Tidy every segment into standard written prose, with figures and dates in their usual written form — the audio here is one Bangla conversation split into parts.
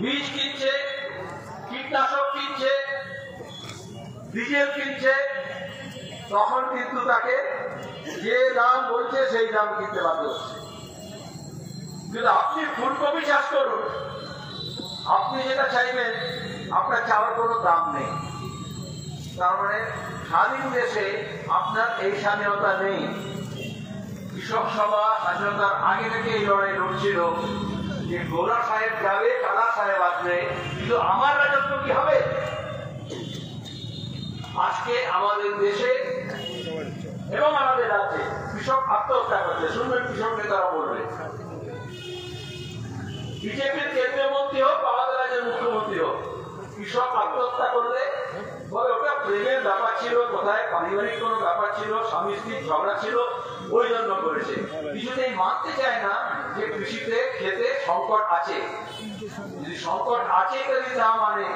বীজ কিনছে, কীটনাশক কিনছে, ডিজেল কিনছে, তখন কিন্তু তাকে যে দাম বলছে সেই দাম কিনতে বাধ্য হচ্ছে। কিন্তু আপনি ফুলকপি চাষ করুন, আপনি যেটা চাইবেন আপনার চাওয়ার কোনো দাম নেই। তার মানে স্বাধীন দেশে আপনার এই স্বাধীনতা নেই। কৃষক সভা স্বাধীনতার আগে থেকে এই লড়াই লড়ছিল যে গোলা সাহেব যাবে, কালা সাহেব আসবে, কিন্তু আমার রাজত্ব কি হবে? আজকে আমাদের দেশে এবং আমাদের রাজ্যে কৃষক আত্মহত্যা করছে। শুনবেন কৃষক নেতারা বলবে, বিজেপির কেন্দ্রীয় মন্ত্রী হোক, আমাদের রাজ্যের মুখ্যমন্ত্রী হোক, কৃষক আত্মহত্যা করলে বলে ওটা প্রেমের ব্যাপার ছিল, কোথায় পারিবারিক কোনো ব্যাপার ছিল, স্বামী স্ত্রীর ঝগড়া ছিল, ওই জন্য করেছে। কিছুতেই মানতে চায় না যে কৃষিতে খেতে সংকট আছে। যদি সংকট আছে যদি না মানে,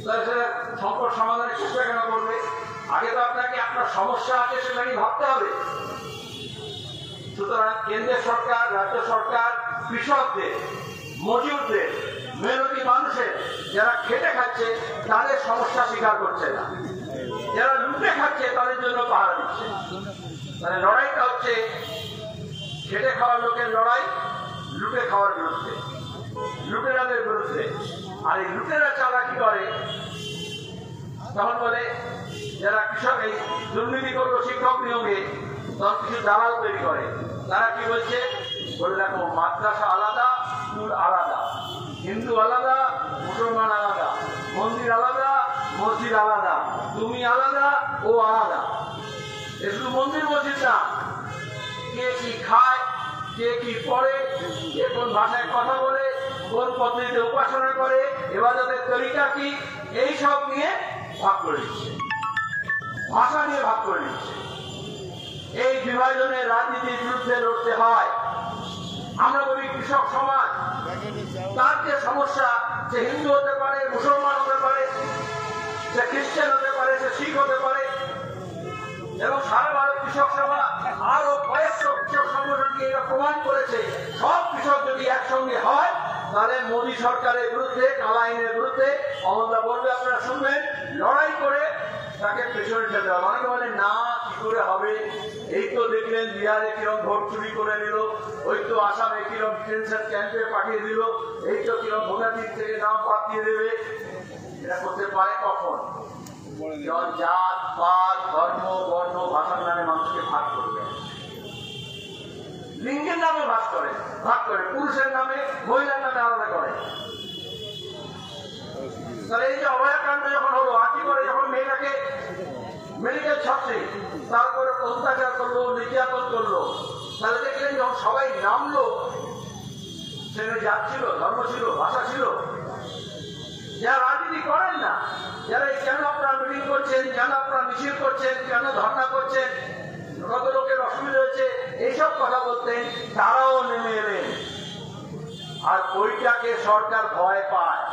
তাহলে সেটা সংকট সমাধানের চেষ্টা কেন করবে? আগে তো আপনাকে আপনার সমস্যা আছে সেটা নিয়ে ভাবতে হবে। সুতরাং কেন্দ্রের সরকার, রাজ্য সরকার কৃষকদের, মজুরদের, মেহনতি মানুষের যারা খেটে খাচ্ছে তাদের সমস্যা স্বীকার করছে না, যারা লুটে খাচ্ছে তাদের জন্য পাহারা দিচ্ছে। মানে লড়াইটা হচ্ছে খেটে খাওয়ার লোকের লড়াই লুটে খাওয়ার বিরুদ্ধে, লুটেরাদের বিরুদ্ধে। আর এই লুটেরা চালা কি করে? তখন বলে যারা কৃষক এই দুর্নীতি করলো শিক্ষক নিয়োগে, তখন কিছু দালাল তৈরি করে। তারা কি বলছে? বলে দেখো, মাদ্রাসা আলাদা, স্কুল আলাদা, হিন্দু আলাদা, মুসলমান আলাদা, মন্দির আলাদা, মসজিদ আলাদা, তুমি আলাদা, ও আলাদা। এ শুধু মন্দির মসজিদ না, কে কি খায়, কে কি পড়ে, কে কোন ভাষায় কথা বলে, কোন পদ্ধতিতে উপাসনা করে, ইবাদতের তরিকা কি, এইসব নিয়ে ভাগ করে দিচ্ছে, ভাষা নিয়ে ভাগ করে দিচ্ছে। এই বিভাজনের রাজনীতির বিরুদ্ধে লড়তে হয়। আমরা বলি কৃষক সমাজ, তার যে সমস্যা, সে হিন্দু হতে পারে, মুসলমান হতে পারে, সে খ্রিস্টান হতে পারে, সে শিখ হতে পারে। এবং সারা ভারত কৃষক সভা আরো কয়েকশো কৃষক সংগঠনকে এরা প্রমাণ করেছে, সব কৃষক যদি একসঙ্গে হয় তাহলে মোদী সরকারের বিরুদ্ধে, কালা আইনের বিরুদ্ধে মমতা বলবে, আপনারা শুনবেন, লড়াই করে তাকে পেছনে ঠেলতে হবে। অনেকে বলে না, কি করে হবে? এই তো দেখলেন বিহারে কিরম ভোট চুরি করে নিল, ওই তো আসামে কিরম ডিটেনশন ক্যাম্পে পাঠিয়ে দিল, এই তো কিরম ভোটাধিক থেকে নাম বাদ দিয়ে দেবে। এটা করতে পারে কখন? জাত, পাত, ধর্ম, বর্ণ, ভাষার নামে মানুষকে ভাগ করবে, লিঙ্গের নামে ভাগ করে, পুরুষের নামে, মহিলার নামে আলাদা করে। তাহলে এই যে অভয়াকাণ্ড যখন হলো, আটি করে যখন মেয়েটাকে মেডিকেল ছাত্রী, তারপরে অত্যাচার করলো, নির্যাতন করলো, তাহলে দেখলেন যখন সবাই নামলো, সেখানে জাত ছিল, ধর্ম ছিল, ভাষা ছিল। যারা রাজনীতি করেন না, যারা কেন আপনারা মিটিং করছেন, কেন আপনারা মিছিল করছেন, কেন ধর্ণা করছেন, কত লোকের অসুবিধা হয়েছে, এইসব কথা বলতেন, তারাও নেমে এলেন। আর ওইটাকে সরকার ভয় পায়।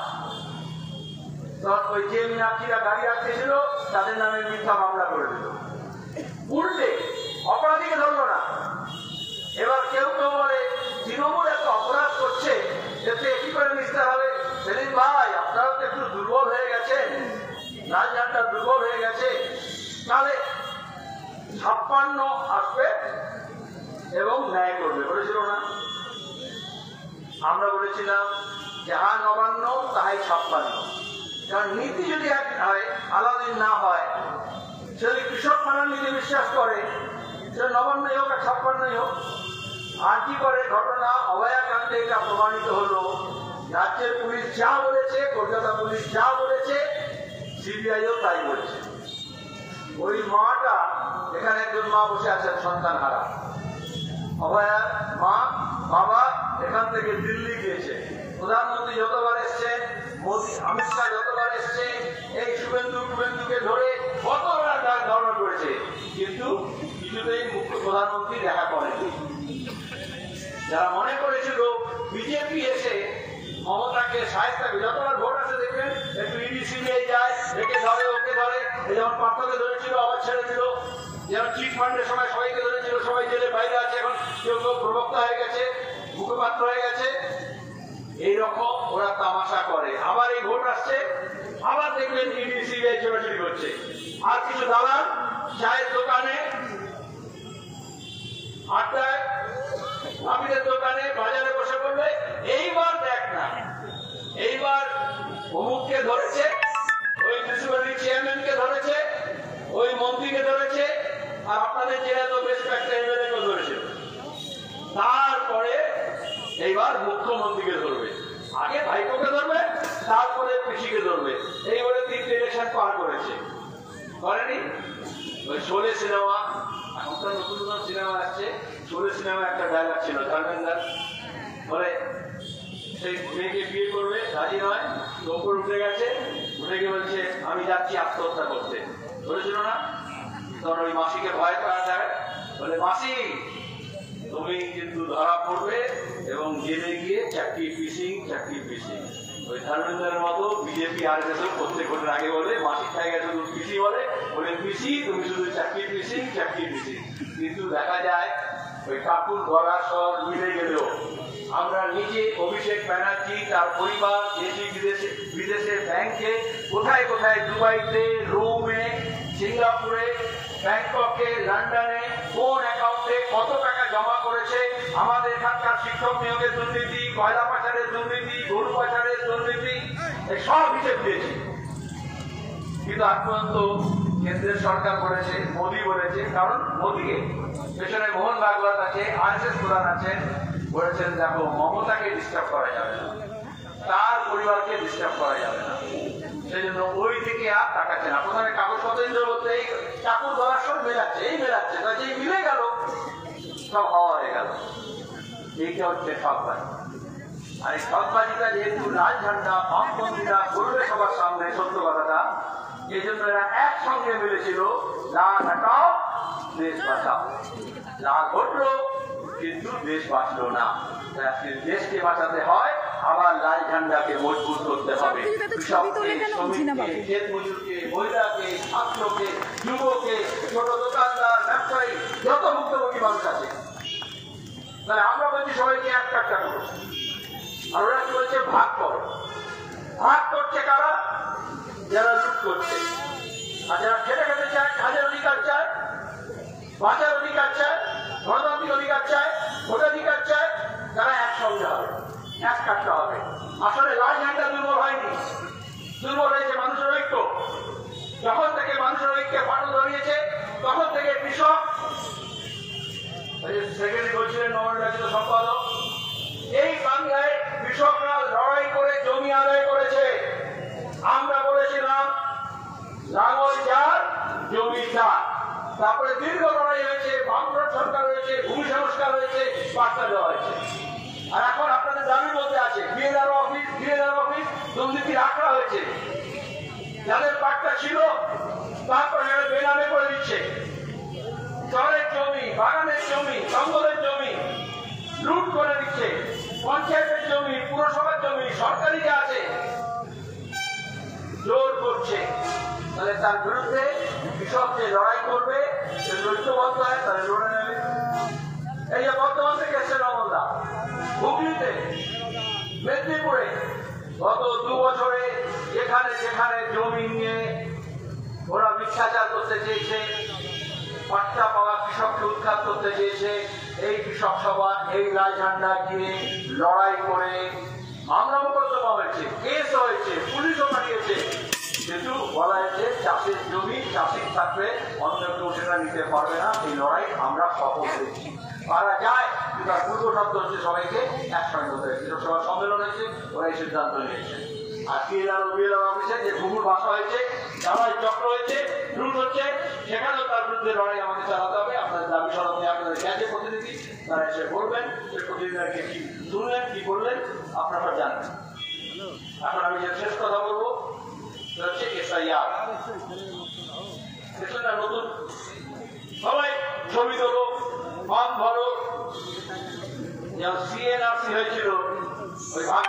তখন ওই যে মীনাক্ষীরা গাড়ি রাখতেছিল তাদের নামে মিথ্যা মামলা করে দিল, উল্টে অপরাধীকে ধরল না। এবার কেউ কেউ বলে তৃণমূল এত অপরাধ করছে, এতে কি করে নিস্তার হবে? সেদিন ভাই আপনারা তো একটু দুর্বল হয়ে গেছেন, রাজনীতিটা দুর্বল হয়ে গেছে, তাহলে 56 আসবে এবং ন্যায় করবে, বলেছিল না? আমরা বলেছিলাম যাহা নবান্ন তাহাই 56। কারণ নীতি যদি এক হয়, আলাদা না হয়, যদি কৃষক মানার নীতি বিশ্বাস করে, সেটা নবান্নই হোক আর 56ই হোক। আর কি করে ঘটনা অভয়াকাণ্ডে এটা প্রমাণিত হলো, রাজ্যের পুলিশ যা বলেছে, কলকাতা পুলিশ যা বলেছে, সিবিআইও তাই বলেছে। ওই মাটা, এখানে একজন মা বসে আছেন সন্তান হারা, অভয়ার মা, বাবা এখান থেকে দিল্লি গিয়েছে, প্রধানমন্ত্রী যতবার এসছেন, মোদী, অমিত শাহ যতবার এসছে, এই শুভেন্দুকে ধরে কতবার ধর্ণা করেছে, কিন্তু কিছুতেই মুখ্য প্রধানমন্ত্রী দেখা করেনি। যারা মনে করেছিল বিজেপি এসে মমতাকে সাহায্য, যতবার ভোট আসে দেখবেন একটু ইডি সিবিআই যায়, একে ধরে ওকে ধরে, এই যেমন পার্থকে ধরেছিল আবার ছেড়েছিল, যেমন চিট ফান্ডের সময় সবাইকে ধরেছিল, সবাই জেলে বাইরে আছে, এখন কেউ কেউ প্রবক্তা হয়ে গেছে, মুখপাত্র হয়ে গেছে। এইরকম ওরা তামাশা করে। আবার এই ভোট আসছে, আবার দেখবেন ইডি সিবিআই ছোটাছুটি করছে। আর কিছু দালাল চায়ের দোকানে, আড্ডায়, আমিদের দোকানে, বাজারে বসে বলবে এইবার দেখ না, এইবার অমুককে ধরেছে, ওই মিউনিসিপ্যালিটি চেয়ারম্যানকে ধরেছে, ওই মন্ত্রীকে ধরেছে, আর আপনাদের জেলা তো বেশ কয়েকটা এমএলএ কে ধরেছে। তারপরে এইবার মুখ্যমন্ত্রীকে ধরবে, আগে ভাইপোকে ধরবে, তারপরে পিসিকে ধরবে। এই বলে 3টে ইলেকশন পার করেছে, করেনি? ওই শোলে সিনেমা, এখন তো নতুন নতুন সিনেমা আসছে। শোলে সিনেমা একটা ডায়লগ ছিল, ধর্মেন্দ্র বলে সেই মেয়েকে বিয়ে করবে, রাজি নয়, তো ওপর উঠে গেছে, উঠে গিয়ে বলছে আমি যাচ্ছি আত্মহত্যা করতে। বলেছিল না? তখন ওই মাসিকে ভয় করা যায়, বলে মাসি তুমি কিন্তু ধরা পড়বে এবং জেলে গিয়ে চাকরি পিসিং। ওই ধর্মেন্দ্রের মতো বিজেপি আর প্রত্যেক ভোটের আগে বলে মাসির জায়গায় শুধু পিসি বলে পিসি তুমি শুধু চাকরি পিসিং। কিন্তু দেখা যায় ওই কাকুর গলা স্বর মিলে গেলেও আমরা নিজে অভিষেক ব্যানার্জি, তার পরিবার দেশি বিদেশে ব্যাংকে, কোথায় কোথায়, দুবাইতে, রোমে, সিঙ্গাপুরে, ব্যাংককে, লন্ডনে, কোন অ্যাকাউন্টে কত টাকা জমা করেছে, আমাদের এখানকার শিক্ষক নিয়োগের দুর্নীতি, কয়লা পাচারের দুর্নীতি, গরু পাচারের দুর্নীতি, এই সব হিসেব দিয়েছে। কিন্তু আজ পর্যন্ত কেন্দ্রের সরকার বলেছে, মোদী বলেছে, কারণ মোদীকে পেছনে মোহন ভাগবত আছে, আরএসএস প্রধান আছেন, বলেছেন দেখো মমতাকে ডিস্টার্ব করা যাবে না, তার পরিবারকে ডিস্টার্ব করা যাবে না, সেই জন্য ওই দিকে আর তাকাচ্ছে না। প্রথমে কাগজপত্র বলতে এই চাকুর গলার সব মেলাচ্ছে, তা যে মিলে গেল সব হওয়া হয়ে গেল। এইটা হচ্ছে ঠকবাজি। আর এই ঠকবাজিটা যেহেতু লাল ঝান্ডা বামপন্থীরা করবে সবার সামনে, সত্য কথাটা, এই জন্য এরা একসঙ্গে মিলেছিল, না ঘটাও দেশ বাঁচাও। না ঘটলো কিন্তু দেশ বাঁচলো না। দেশকে বাঁচাতে হয়, আবার লাল ঝান্ডাকে মজবুত করতে হবে। কৃষককে, শ্রমিককে, ক্ষেত মজুরকে, মহিলাকে, ছাত্রকে, যুবকে, ছোট দোকানদার, ব্যবসায়ী, যত ভুক্তভোগী মানুষ আছে, তাহলে আমরা বলছি সবাইকে এক টাকা করো, আর ওরা কি বলছে ভাগ করো। ভাগ করছে কারা? যারা লুট করছে। আর যারা খেটে খেতে চায়, কাজের অধিকার চায়, বাঁচার অধিকার চায়, গণতান্ত্রিক অধিকার চায়, ভোটাধিকার চায়, তারা একসঙ্গে হবে, এক কাটতে হবে। আসলে লাল ঝান্ডা দুর্বল হয়নি, দুর্বল হয়েছে মানুষের ঐক্য। যখন থেকে মানুষের ঐক্যে ফাটল ধরিয়েছে, তখন থেকে কৃষক, সেক্রেটারি বলছিলেন নবনির্বাচিত সম্পাদক, এই বাংলায় কৃষকরা লড়াই করে জমি আদায় করেছে। আমরা বলেছিলাম লাঙ্গল যার, জমি যার। তারপরে দীর্ঘ লড়াই হয়েছে, বামফ্রন্ট সরকার হয়েছে, ভূমি সংস্কার হয়েছে, বার্তা দেওয়া হয়েছে। আর এখন আপনাদের দাবি বলতে আছে বিএলআর অফিস দুর্নীতি রাখা হয়েছে। যাদের বার্তা ছিল তারপরে বেনামে করে দিচ্ছে। চরের জমি, বাগানের জমি, জঙ্গলের জমি লুট করে দিচ্ছে। পঞ্চায়েতের জমি, পুরসভার জমি, সরকারি যা আছে জোর করছে। তাহলে তার বিরুদ্ধে কৃষক যে লড়াই করবে, সে ঐক্যবদ্ধ হয়, তাহলে লড়ে নেবে। এই যে বর্তমান থেকে এসছে রমনদা, হুগলিতে, মেদিনীপুরে গত 2 বছরে যেখানে যেখানে জমি নিয়ে ওরা মিথ্যাচার করতে চেয়েছে, পাট্টা পাওয়া কৃষককে উৎখাত করতে চেয়েছে, এই কৃষক সভা, এই লাল ঝান্ডা গিয়ে লড়াই করে মামলা মোকদ্দমা হয়েছে, কেস হয়েছে, পুলিশও পাঠিয়েছে। কিন্তু বলা হয়েছে চাষের জমি চাষি থাকবে, অন্য কেউ সেটা নিতে পারবে না। এই লড়াই আমরা সফল হয়েছি। পারা যায়, তার পূর্ব শব্দ হচ্ছে সবাইকে একসঙ্গে হতে হয়েছে। কৃষক সম্মেলন হয়েছে, ওরা এই সিদ্ধান্ত নিয়েছে। আর বিএলআর অফিসে যে ঘুঘুর ভাষা হয়েছে, লড়াই চক্র হয়েছে, লুট হচ্ছে, সেখানেও তার বিরুদ্ধে লড়াই আমাদের চালাতে হবে। আপনাদের দাবি সরাতে আপনাদের কাছে প্রতিনিধি, তারা এসে বলবেন, সেই প্রতিনিধিকে কি শুনলেন, কি করলেন, আপনারা জানবেন। এখন আমি যে শেষ কথা বলবো হচ্ছে এসআইআর। নতুন সবাই ছবি তোলো, ফর্ম ভরো। যেমন সিএনআরসি হয়েছিল, ওই ভাগ